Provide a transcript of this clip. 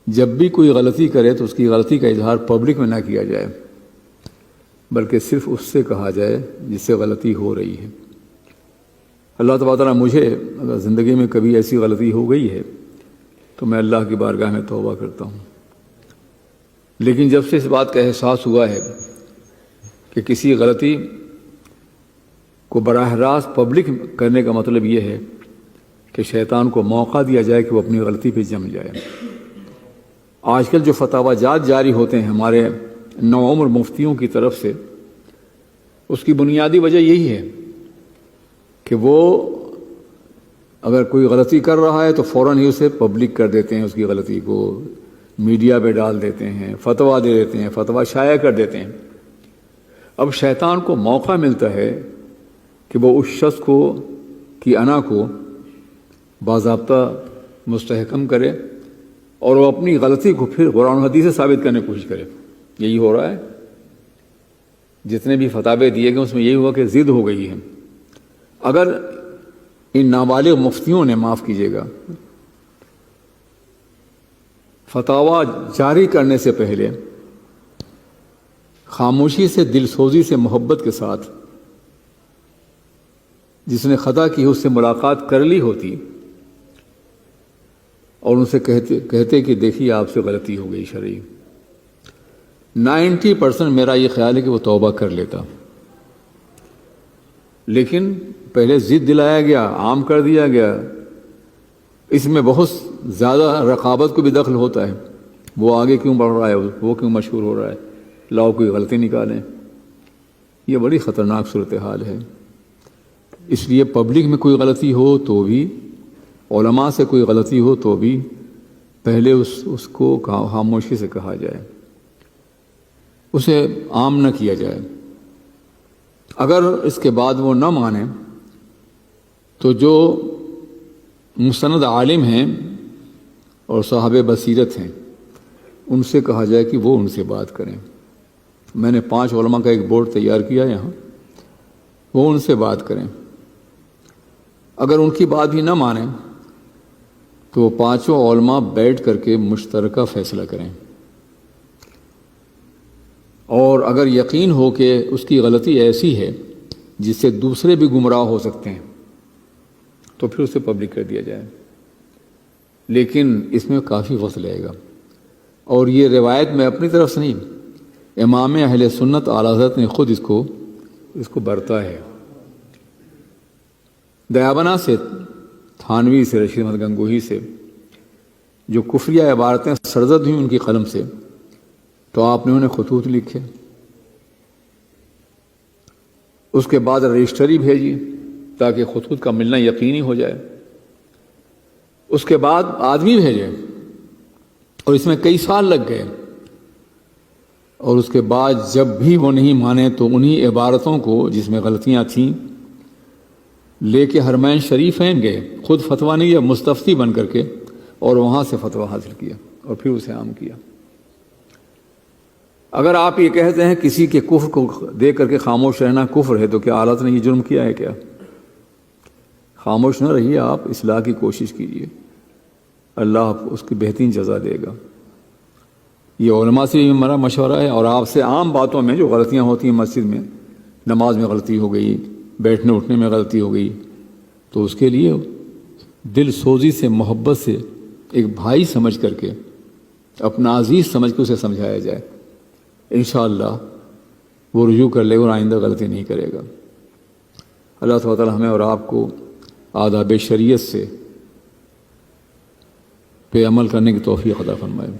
جب بھی کوئی غلطی کرے تو اس کی غلطی کا اظہار پبلک میں نہ کیا جائے، بلکہ صرف اس سے کہا جائے جس سے غلطی ہو رہی ہے۔ اللہ تبارک تعالیٰ مجھے اگر زندگی میں کبھی ایسی غلطی ہو گئی ہے تو میں اللہ کی بارگاہ میں توبہ کرتا ہوں، لیکن جب سے اس بات کا احساس ہوا ہے کہ کسی غلطی کو براہ راست پبلک کرنے کا مطلب یہ ہے کہ شیطان کو موقع دیا جائے کہ وہ اپنی غلطی پہ جم جائے۔ آج کل جو فتاوی جات جاری ہوتے ہیں ہمارے نوعمر مفتیوں کی طرف سے، اس کی بنیادی وجہ یہی ہے کہ وہ اگر کوئی غلطی کر رہا ہے تو فوراً ہی اسے پبلک کر دیتے ہیں، اس کی غلطی کو میڈیا پہ ڈال دیتے ہیں، فتویٰ دے دیتے ہیں، فتویٰ شائع کر دیتے ہیں۔ اب شیطان کو موقع ملتا ہے کہ وہ اس شخص کو کی انا کو باضابطہ مستحکم کرے اور وہ اپنی غلطی کو پھر قرآن و حدیث سے ثابت کرنے کی کوشش کرے۔ یہی ہو رہا ہے، جتنے بھی فتاوے دیے گئے اس میں یہی ہوا کہ ضد ہو گئی ہے۔ اگر ان نابالغ مفتیوں نے، معاف کیجیے گا، فتاویٰ جاری کرنے سے پہلے خاموشی سے، دل سوزی سے، محبت کے ساتھ جس نے خطا کی اس سے ملاقات کر لی ہوتی اور ان سے کہتے کہ دیکھیے آپ سے غلطی ہو گئی شرعی، 90% میرا یہ خیال ہے کہ وہ توبہ کر لیتا۔ لیکن پہلے ضد دلایا گیا، عام کر دیا گیا، اس میں بہت زیادہ رقابت کو بھی دخل ہوتا ہے۔ وہ آگے کیوں بڑھ رہا ہے، وہ کیوں مشہور ہو رہا ہے، لاؤ کوئی غلطی نکالیں۔ یہ بڑی خطرناک صورتحال ہے۔ اس لیے پبلک میں کوئی غلطی ہو تو بھی، علماء سے کوئی غلطی ہو تو بھی پہلے اس کو خاموشی سے کہا جائے، اسے عام نہ کیا جائے۔ اگر اس کے بعد وہ نہ مانے تو جو مستند عالم ہیں اور صاحب بصیرت ہیں ان سے کہا جائے کہ وہ ان سے بات کریں۔ میں نے 5 علماء کا ایک بورڈ تیار کیا یہاں، وہ ان سے بات کریں۔ اگر ان کی بات بھی نہ مانیں تو وہ 5 علماء بیٹھ کر کے مشترکہ فیصلہ کریں، اور اگر یقین ہو کہ اس کی غلطی ایسی ہے جس سے دوسرے بھی گمراہ ہو سکتے ہیں تو پھر اسے پبلک کر دیا جائے۔ لیکن اس میں کافی وقت لگے گا، اور یہ روایت میں اپنی طرف سے نہیں، امام اہل سنت اعلیٰ حضرت نے خود اس کو برتا ہے۔ دیابنا سے، تھانوی سے، رشید احمد گنگوہی سے جو کفریہ عبارتیں سرزد ہوئیں ان کی قلم سے، تو آپ نے انہیں خطوط لکھے، اس کے بعد رجسٹری بھیجی تاکہ خطوط کا ملنا یقینی ہو جائے، اس کے بعد آدمی بھیجے، اور اس میں کئی سال لگ گئے، اور اس کے بعد جب بھی وہ نہیں مانے تو انہی عبارتوں کو جس میں غلطیاں تھیں لے کے حرمین شریفین گئے، خود فتویٰ نہیں یا مستفتی بن کر کے، اور وہاں سے فتویٰ حاصل کیا اور پھر اسے عام کیا۔ اگر آپ یہ کہتے ہیں کسی کے کفر کو دیکھ کر کے خاموش رہنا کفر ہے، تو کیا اعلیٰ نے یہ جرم کیا ہے کیا؟ خاموش نہ رہیے، آپ اصلاح کی کوشش کیجیے، اللہ اس کی بہترین جزا دے گا۔ یہ علماء سے بھی ہمارا مشورہ ہے، اور آپ سے عام باتوں میں جو غلطیاں ہوتی ہیں مسجد میں، نماز میں غلطی ہو گئی، بیٹھنے اٹھنے میں غلطی ہو گئی، تو اس کے لیے دل سوزی سے، محبت سے، ایک بھائی سمجھ کر کے، اپنا عزیز سمجھ کے اسے سمجھایا جائے، انشاءاللہ وہ رجوع کر لے گا اور آئندہ غلطی نہیں کرے گا۔ اللہ تعالیٰ ہمیں اور آپ کو آداب شریعت سے پہ عمل کرنے کی توفیق عطا فرمائے۔